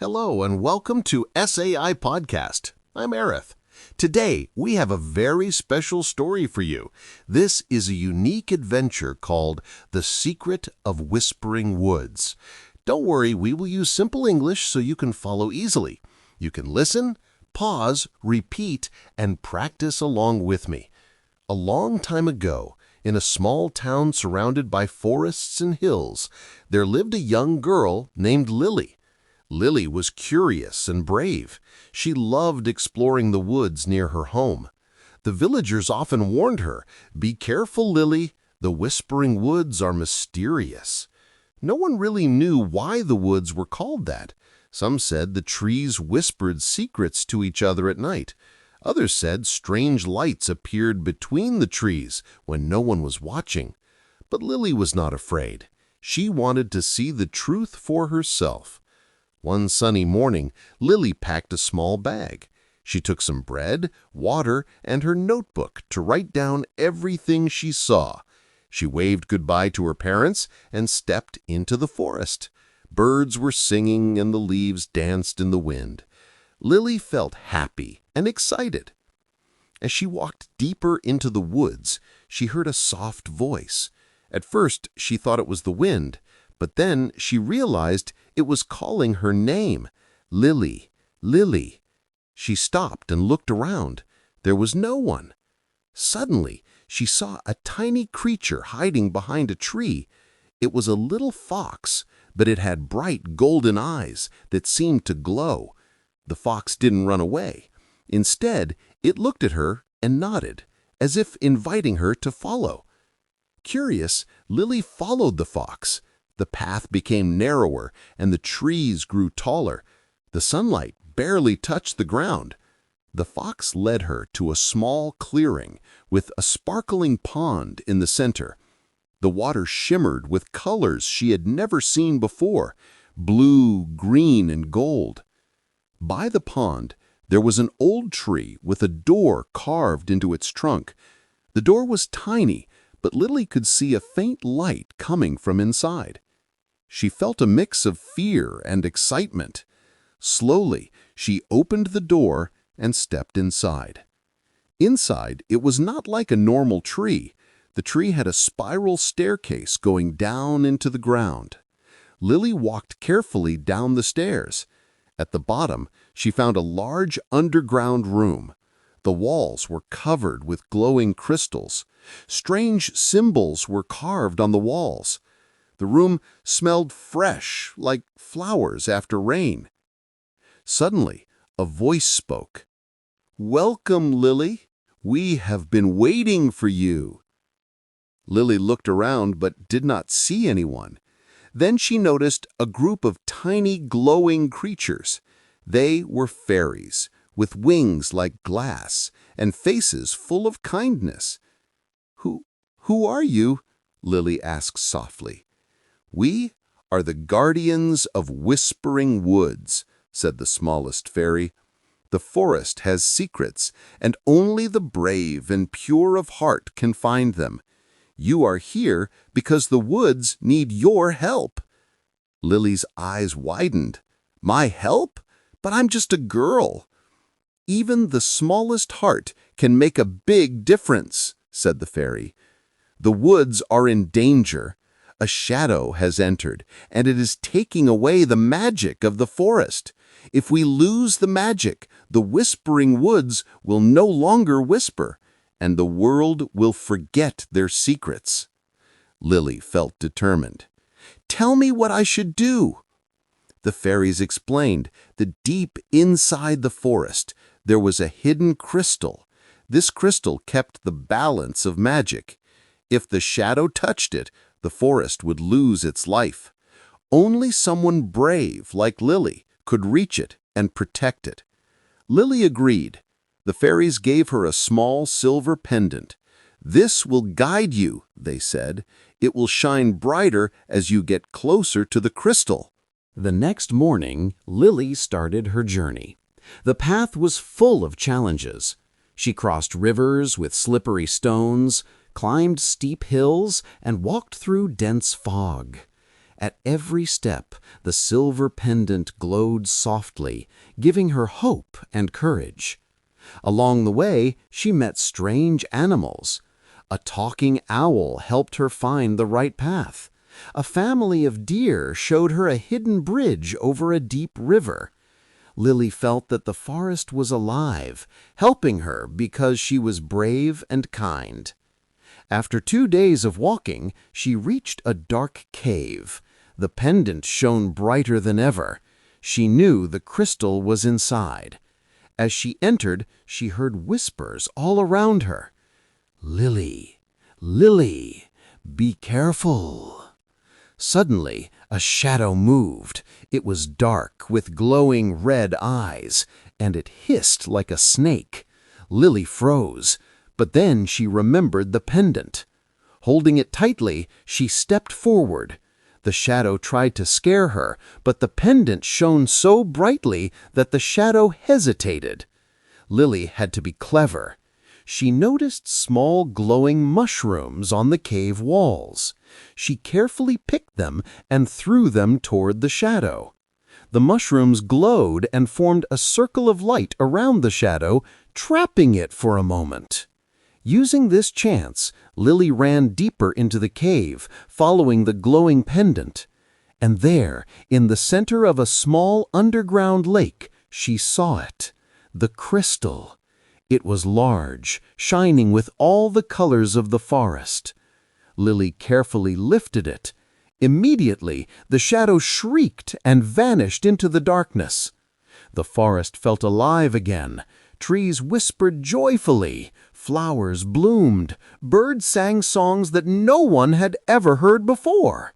Hello and welcome to ASAI Podcast. I'm Aerith. Today, we have a very special story for you. This is a unique adventure called The Secret of Whispering Woods. Don't worry, we will use simple English so you can follow easily. You can listen, pause, repeat, and practice along with me. A long time ago, in a small town surrounded by forests and hills, there lived a young girl named Lily. Lily was curious and brave. She loved exploring the woods near her home. The villagers often warned her, "Be careful, Lily. The whispering woods are mysterious." No one really knew why the woods were called that. Some said the trees whispered secrets to each other at night. Others said strange lights appeared between the trees when no one was watching. But Lily was not afraid. She wanted to see the truth for herself. One sunny morning, Lily packed a small bag. She took some bread, water, and her notebook to write down everything she saw. She waved goodbye to her parents and stepped into the forest. Birds were singing and the leaves danced in the wind. Lily felt happy and excited. As she walked deeper into the woods, she heard a soft voice. At first, she thought it was the wind, but then she realized it was calling her name, Lily, Lily. She stopped and looked around. There was no one. Suddenly, she saw a tiny creature hiding behind a tree. It was a little fox, but it had bright golden eyes that seemed to glow. The fox didn't run away. Instead, it looked at her and nodded, as if inviting her to follow. Curious, Lily followed the fox. The path became narrower and the trees grew taller. The sunlight barely touched the ground. The fox led her to a small clearing with a sparkling pond in the center. The water shimmered with colors she had never seen before, blue, green, and gold. By the pond, there was an old tree with a door carved into its trunk. The door was tiny, but Lily could see a faint light coming from inside. She felt a mix of fear and excitement. Slowly, she opened the door and stepped inside. Inside, it was not like a normal tree. The tree had a spiral staircase going down into the ground. Lily walked carefully down the stairs. At the bottom, she found a large underground room. The walls were covered with glowing crystals. Strange symbols were carved on the walls. The room smelled fresh, like flowers after rain. Suddenly, a voice spoke. "Welcome, Lily. We have been waiting for you." Lily looked around but did not see anyone. Then she noticed a group of tiny glowing creatures. They were fairies, with wings like glass and faces full of kindness. Who are you?" Lily asked softly. "We are the guardians of Whispering Woods," said the smallest fairy. "The forest has secrets, and only the brave and pure of heart can find them. You are here because the woods need your help." Lily's eyes widened. "My help? But I'm just a girl." "Even the smallest heart can make a big difference," said the fairy. "The woods are in danger. A shadow has entered, and it is taking away the magic of the forest. If we lose the magic, the whispering woods will no longer whisper, and the world will forget their secrets." Lily felt determined. "Tell me what I should do." The fairies explained that deep inside the forest, there was a hidden crystal. This crystal kept the balance of magic. If the shadow touched it, the forest would lose its life. Only someone brave like Lily could reach it and protect it. Lily agreed. The fairies gave her a small silver pendant. "This will guide you," they said. "It will shine brighter as you get closer to the crystal." The next morning, Lily started her journey. The path was full of challenges. She crossed rivers with slippery stones, climbed steep hills, and walked through dense fog. At every step, the silver pendant glowed softly, giving her hope and courage. Along the way, she met strange animals. A talking owl helped her find the right path. A family of deer showed her a hidden bridge over a deep river. Lily felt that the forest was alive, helping her because she was brave and kind. After 2 days of walking, she reached a dark cave. The pendant shone brighter than ever. She knew the crystal was inside. As she entered, she heard whispers all around her. "Lily, Lily, be careful." Suddenly, a shadow moved. It was dark, with glowing red eyes, and it hissed like a snake. Lily froze, but then she remembered the pendant. Holding it tightly, she stepped forward. The shadow tried to scare her, but the pendant shone so brightly that the shadow hesitated. Lily had to be clever. She noticed small glowing mushrooms on the cave walls. She carefully picked them and threw them toward the shadow. The mushrooms glowed and formed a circle of light around the shadow, trapping it for a moment. Using this chance, Lily ran deeper into the cave, following the glowing pendant. And there, in the center of a small underground lake, she saw it, the crystal. It was large, shining with all the colors of the forest. Lily carefully lifted it. Immediately, the shadow shrieked and vanished into the darkness. The forest felt alive again. Trees whispered joyfully. Flowers bloomed. Birds sang songs that no one had ever heard before.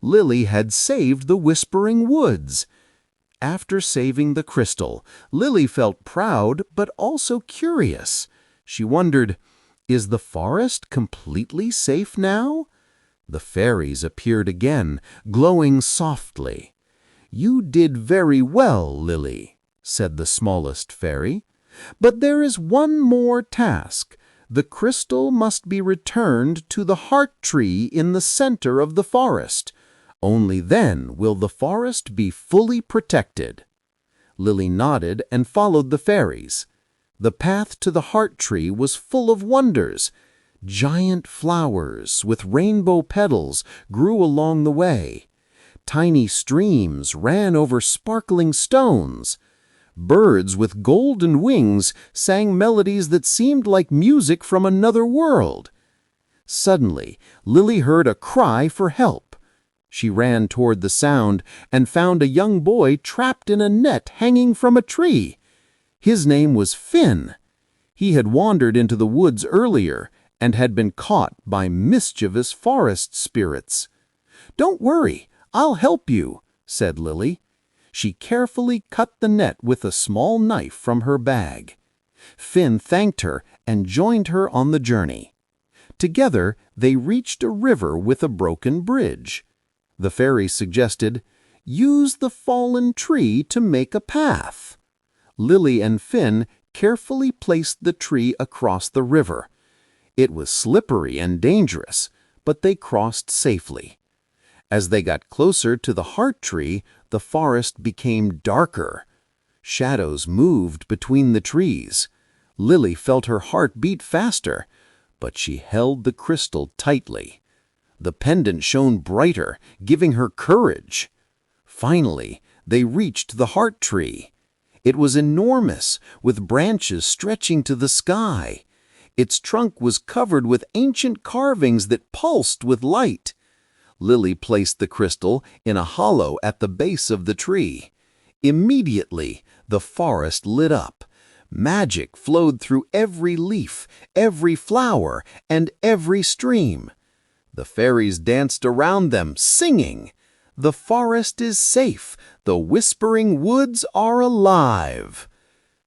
Lily had saved the Whispering Woods. After saving the crystal, Lily felt proud but also curious. She wondered, is the forest completely safe now? The fairies appeared again, glowing softly. "You did very well, Lily," said the smallest fairy. "But there is one more task. The crystal must be returned to the heart tree in the center of the forest. Only then will the forest be fully protected." Lily nodded and followed the fairies. The path to the heart tree was full of wonders. Giant flowers with rainbow petals grew along the way. Tiny streams ran over sparkling stones. Birds with golden wings sang melodies that seemed like music from another world. Suddenly, Lily heard a cry for help. She ran toward the sound and found a young boy trapped in a net hanging from a tree. His name was Finn. He had wandered into the woods earlier and had been caught by mischievous forest spirits. "Don't worry, I'll help you," said Lily. She carefully cut the net with a small knife from her bag. Finn thanked her and joined her on the journey. Together, they reached a river with a broken bridge. The fairy suggested, "Use the fallen tree to make a path." Lily and Finn carefully placed the tree across the river. It was slippery and dangerous, but they crossed safely. As they got closer to the heart tree, the forest became darker. Shadows moved between the trees. Lily felt her heart beat faster, but she held the crystal tightly. The pendant shone brighter, giving her courage. Finally, they reached the heart tree. It was enormous, with branches stretching to the sky. Its trunk was covered with ancient carvings that pulsed with light. Lily placed the crystal in a hollow at the base of the tree. Immediately, the forest lit up. Magic flowed through every leaf, every flower, and every stream. The fairies danced around them, singing, "The forest is safe. The Whispering Woods are alive."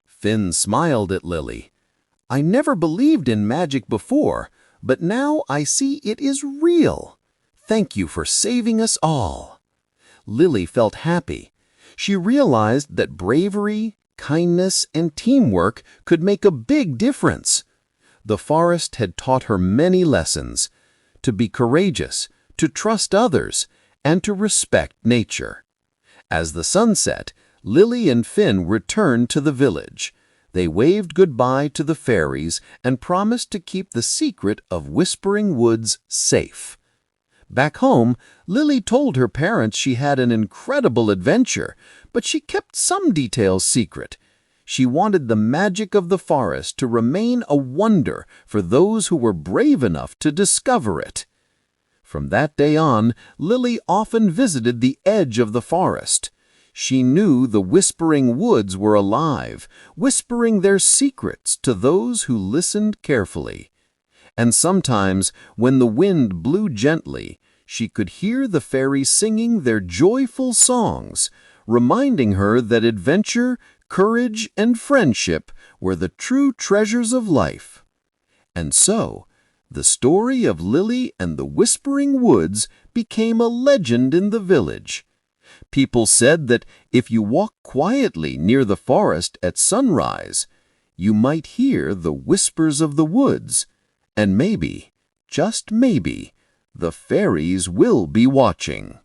Finn smiled at Lily. "I never believed in magic before, but now I see it is real. Thank you for saving us all." Lily felt happy. She realized that bravery, kindness, and teamwork could make a big difference. The forest had taught her many lessons: to be courageous, to trust others, and to respect nature. As the sun set, Lily and Finn returned to the village. They waved goodbye to the fairies and promised to keep the secret of Whispering Woods safe. Back home, Lily told her parents she had an incredible adventure, but she kept some details secret. She wanted the magic of the forest to remain a wonder for those who were brave enough to discover it. From that day on, Lily often visited the edge of the forest. She knew the Whispering Woods were alive, whispering their secrets to those who listened carefully. And sometimes, when the wind blew gently, she could hear the fairies singing their joyful songs, reminding her that adventure, courage, and friendship were the true treasures of life. And so, the story of Lily and the Whispering Woods became a legend in the village. People said that if you walk quietly near the forest at sunrise, you might hear the whispers of the woods, and maybe, just maybe, the fairies will be watching.